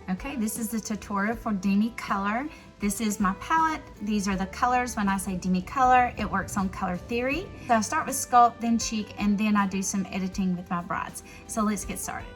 Okay, this is the tutorial for Demi Colour. This is my palette. These are the colors. When I say Demi Colour, it works on color theory. So I start with sculpt, then cheek, and then I do some editing with my brides. So let's get started.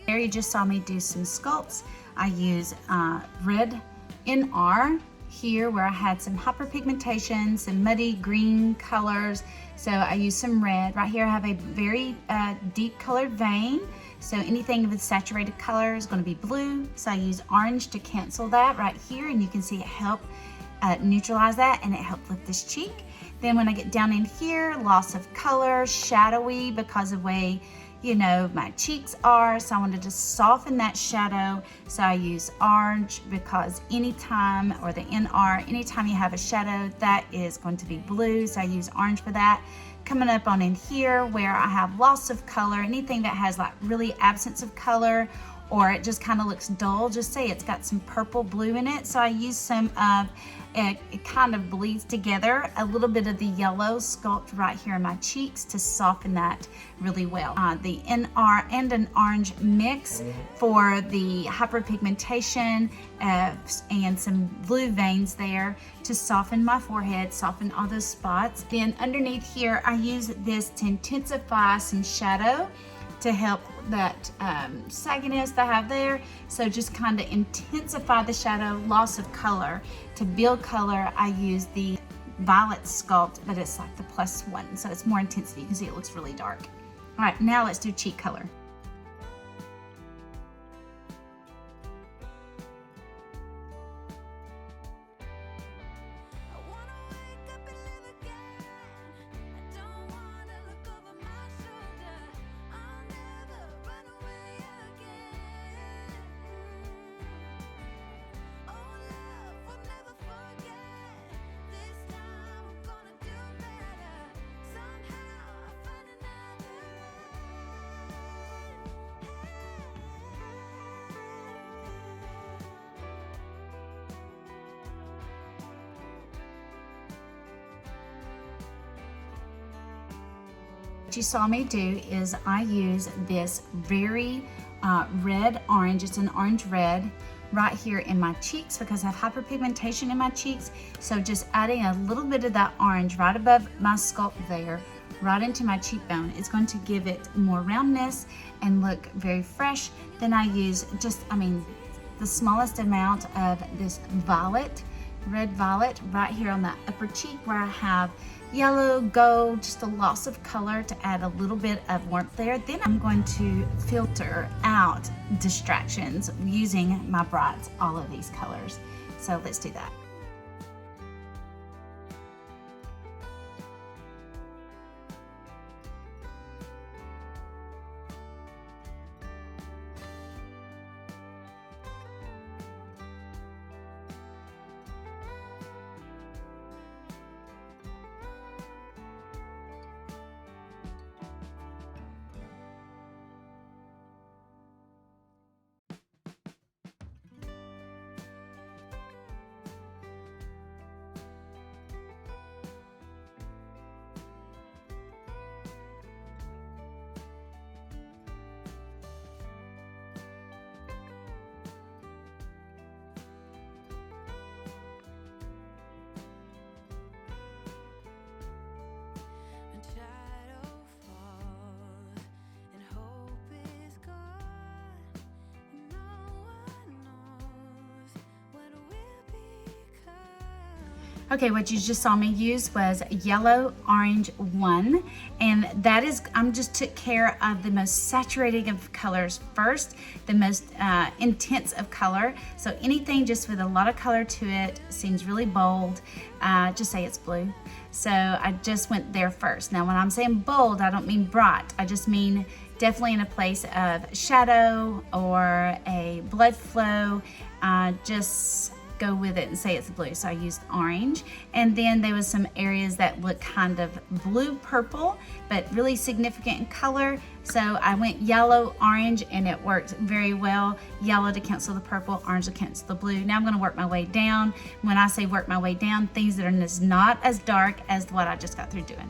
There you just saw me do some sculpts. I use red NR here where I had some hyperpigmentation, some muddy green colors. So I use some red. Right here I have a very deep colored vein. So anything with saturated color is going to be blue. So I use orange to cancel that right here, and you can see it help neutralize that, and it helped lift this cheek. Then when I get down in here, loss of color, shadowy because of the way my cheeks are, so I wanted to soften that shadow. So I use orange because anytime, or the NR, anytime you have a shadow, that is going to be blue. So I use orange for that. Coming up on in here where I have loss of color, anything that has like really absence of color, or it just kind of looks dull, just say it's got some purple blue in it. So I use some of, it kind of bleeds together, a little bit of the yellow sculpt right here in my cheeks to soften that really well. The NR and an orange mix for the hyperpigmentation and some blue veins there to soften my forehead, soften all those spots. Then underneath here, I use this to intensify some shadow to help that sagginess that I have there. So just kind of intensify the shadow, loss of color. To build color, I use the violet sculpt, but it's like the +1. So it's more intensity. You can see it looks really dark. All right, now let's do cheek color. What you saw me do is I use this very red orange, it's an orange red right here in my cheeks because I have hyperpigmentation in my cheeks. So just adding a little bit of that orange right above my sculpt there, right into my cheekbone, it's going to give it more roundness and look very fresh. Then I use just, the smallest amount of this violet, red violet right here on that upper cheek where I have yellow, gold, just a loss of color to add a little bit of warmth there. Then I'm going to filter out distractions using my brights, all of these colors. So let's do that. Okay, what you just saw me use was yellow, orange 1, and that is, just took care of the most saturating of colors first, the most intense of color. So anything just with a lot of color to it seems really bold, just say it's blue. So I just went there first. Now when I'm saying bold, I don't mean bright. I just mean definitely in a place of shadow or a blood flow. Just go with it and say it's blue. So I used orange, and then there was some areas that look kind of blue purple but really significant in color, so I went yellow orange, and it worked very well. Yellow to cancel the purple, orange to cancel the blue. Now I'm going to work my way down. When I say work my way down, things that are not as dark as what I just got through doing.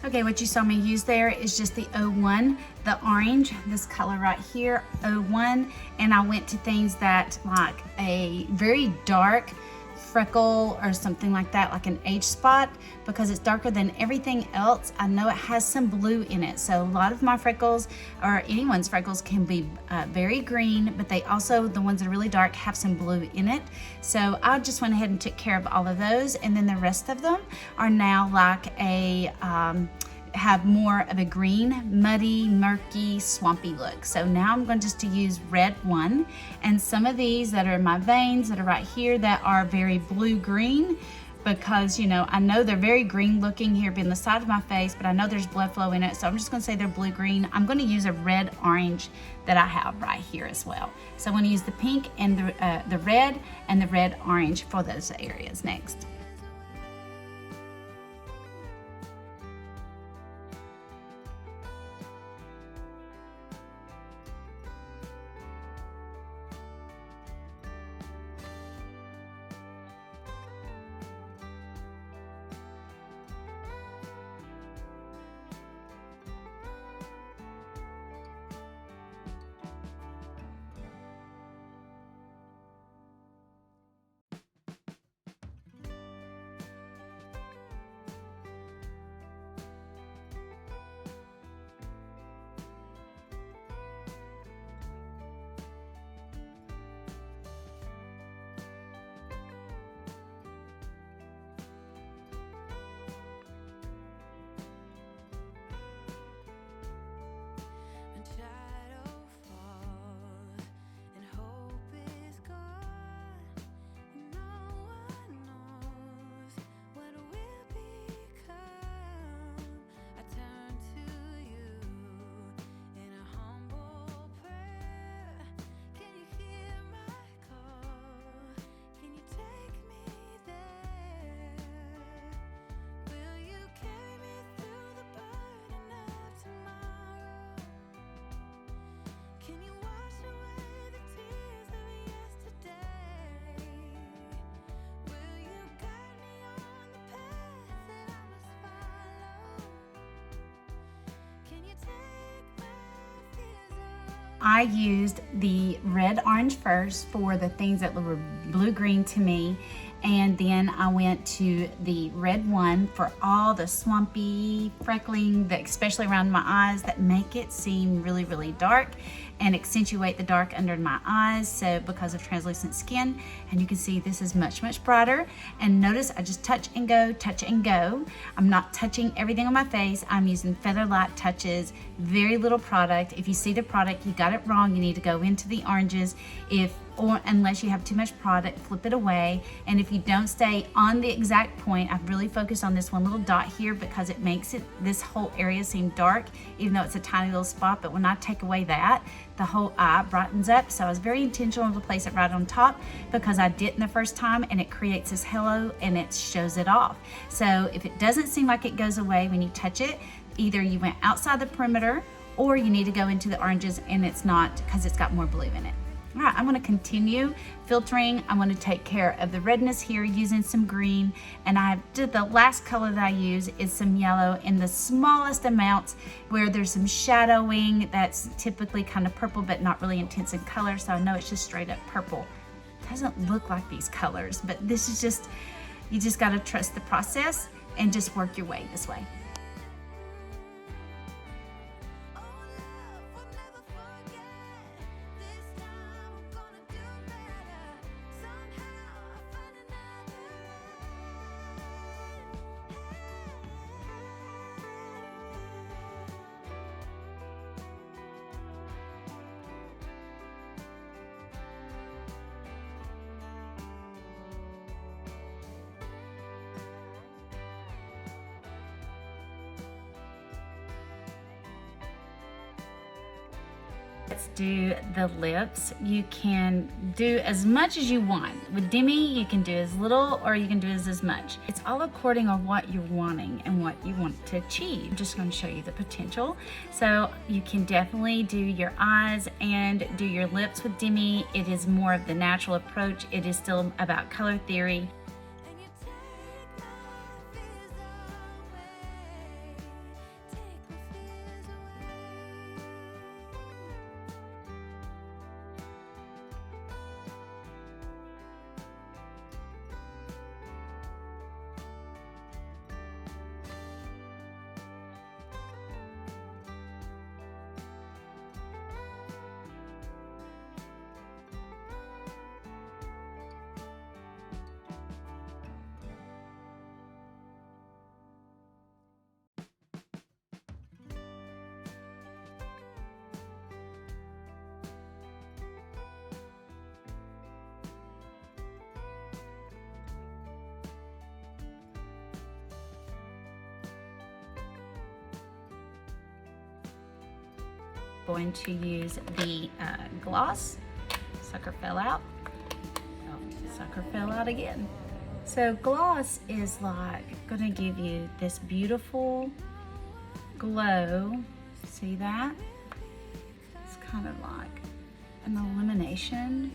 Okay, what you saw me use there is just the 01, the orange, this color right here, 01, and I went to things that like a very dark freckle or something like that, like an age spot, because it's darker than everything else. I know it has some blue in it, so a lot of my freckles, or anyone's freckles, can be very green, but they also, the ones that are really dark, have some blue in it. So I just went ahead and took care of all of those, and then the rest of them are now like a have more of a green, muddy, murky, swampy look. So now I'm going just to use red 1, and some of these that are in my veins that are right here that are very blue-green, because you know, I know they're very green looking here being the side of my face, but I know there's blood flow in it, so I'm just going to say they're blue-green. I'm going to use a red-orange that I have right here as well. So I'm going to use the pink and the red and the red-orange for those areas next. I used the red-orange first for the things that were blue-green to me, and then I went to the red 1 for all the swampy freckling, that especially around my eyes, that make it seem really, really dark and accentuate the dark under my eyes, so because of translucent skin. And you can see this is much, much brighter. And notice I just touch and go, touch and go. I'm not touching everything on my face. I'm using featherlight touches, very little product. If you see the product, you got it wrong, you need to go into the oranges or unless you have too much product, flip it away. And if you don't stay on the exact point, I've really focused on this one little dot here because it makes this whole area seem dark, even though it's a tiny little spot. But when I take away that, the whole eye brightens up. So I was very intentional to place it right on top because I didn't the first time, and it creates this halo and it shows it off. So if it doesn't seem like it goes away when you touch it, either you went outside the perimeter or you need to go into the oranges and it's not, because it's got more blue in it. All right, I'm going to continue filtering. I'm going to take care of the redness here using some green, and the last color that I use is some yellow in the smallest amounts where there's some shadowing that's typically kind of purple but not really intense in color, so I know it's just straight up purple. It doesn't look like these colors, but this is just, you just got to trust the process and just work your way this way. Let's do the lips. You can do as much as you want. With Demi, you can do as little or you can do as much. It's all according on what you're wanting and what you want to achieve. I'm just going to show you the potential. So you can definitely do your eyes and do your lips with Demi. It is more of the natural approach. It is still about color theory. Going to use the gloss. Sucker fell out. Oh, sucker fell out again. So gloss is like gonna give you this beautiful glow. See that? It's kind of like an illumination.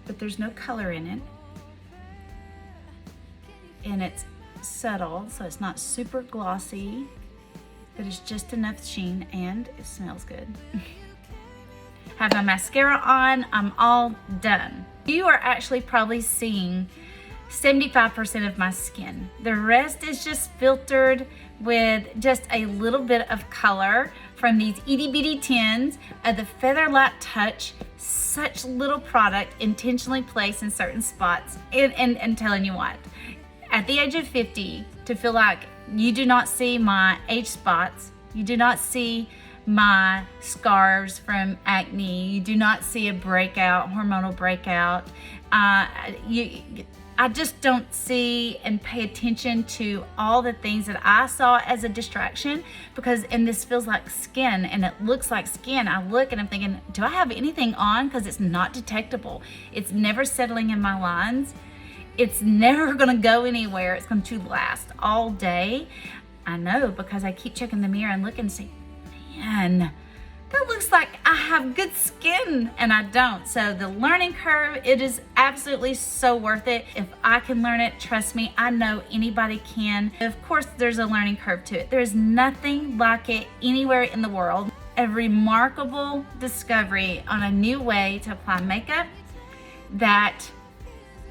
But there's no color in it. And it's subtle, so it's not super glossy. But it's just enough sheen and it smells good. Have my mascara on, I'm all done. You are actually probably seeing 75% of my skin. The rest is just filtered with just a little bit of color from these itty bitty tins of the Featherlight Touch. Such little product intentionally placed in certain spots. And telling you what, at the age of 50, to feel like you do not see my age spots, you do not see my scars from acne, you do not see a breakout, hormonal breakout. I just don't see and pay attention to all the things that I saw as a distraction and this feels like skin and it looks like skin. I look and I'm thinking, do I have anything on? Because it's not detectable. It's never settling in my lines. It's never gonna go anywhere. It's going to last all day. I know because I keep checking the mirror and look and say, man, that looks like I have good skin and I don't. So the learning curve, it is absolutely so worth it. If I can learn it, trust me, I know anybody can. Of course, there's a learning curve to it. There's nothing like it anywhere in the world. A remarkable discovery on a new way to apply makeup that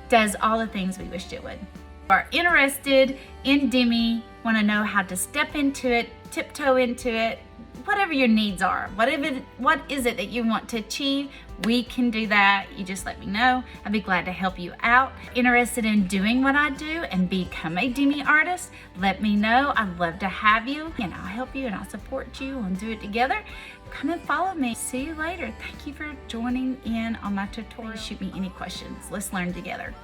does all the things we wished it would. If you are interested in Demi, want to know how to step into it, tiptoe into it, whatever your needs are, what is it that you want to achieve, we can do that. You just let me know. I'd be glad to help you out. Interested in doing what I do and become a Demi artist? Let me know. I'd love to have you, and I'll help you and I'll support you and do it together. Come and follow me. See you later. Thank you for joining in on my tutorial. Shoot me any questions. Let's learn together.